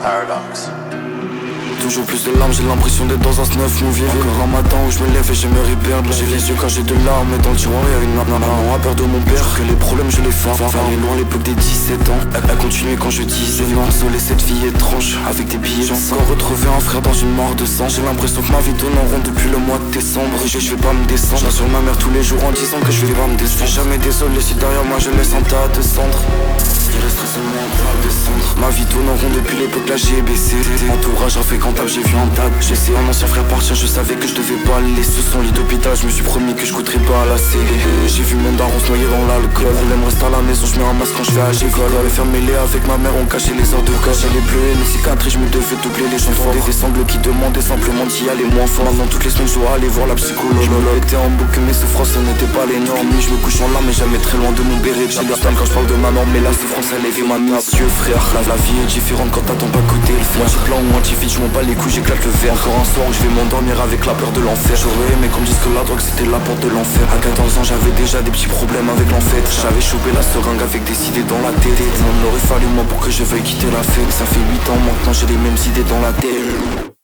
Paradox. Toujours plus de larmes, j'ai l'impression d'être dans un snuff movie. Encore un matin où je me lève et j'aimerais perdre. J'ai les yeux quand j'ai de larmes et dans le tiroir y'a une maman a peur de mon père. Que les problèmes je les fais aller loin l'époque des 17 ans. Elle continuait quand je disais non. Désolé cette fille étrange avec des billets. J'ai encore retrouvé un frère dans une mort de sang. J'ai l'impression que ma vie tourne en rond depuis le mois de décembre. Et je vais pas me descendre. J'assure ma mère tous les jours en disant que je vais pas me descendre. Je suis jamais désolé si derrière moi je laisse un tas de cendres. Il resterait seulement un tas de cendres. Ma vie tourne en rond depuis l'époque là j'ai baissé. Entourage infréquentable, j'ai vu un tas. J'ai essayé un ancien frère partir, je savais que je devais pas le laisser. Son lit d'hôpital, je me suis promis que je coûterais pas à la scellé. J'ai vu mon daron se noyer dans l'alcool. Elle me reste à la maison, je mets un masque quand je vais à l'école. Les faire mêler avec ma mère, on cachait les heures de coche. Les bleus et les cicatrices, je me devais doubler les gens forts. Des sanglots qui demandaient simplement d'y aller moins fort. Maintenant toutes les semaines je dois aller voir la psychologue. Je me mettais en boucle, mes souffrances ce n'était pas les normes. Je me couche en larmes mais jamais très loin de mon béret. J'ai le style quand je parle de ma norme, mais la souffrance elle est ma monsieur frère. La vie est différente quand t'attends pas côté le fer. Moitié blanc ou moitié vide, je m'en bats les couilles, j'éclate le verre. Encore un soir où je vais m'endormir avec la peur de l'enfer. J'aurais aimé qu'on me dise que la drogue c'était la porte de l'enfer. À 14 ans j'avais déjà des petits problèmes avec l'enfait. J'avais chopé la seringue avec des idées dans la tête. Il m'en aurait fallu moi pour que je veuille quitter la fête. Ça fait 8 ans maintenant j'ai les mêmes idées dans la tête.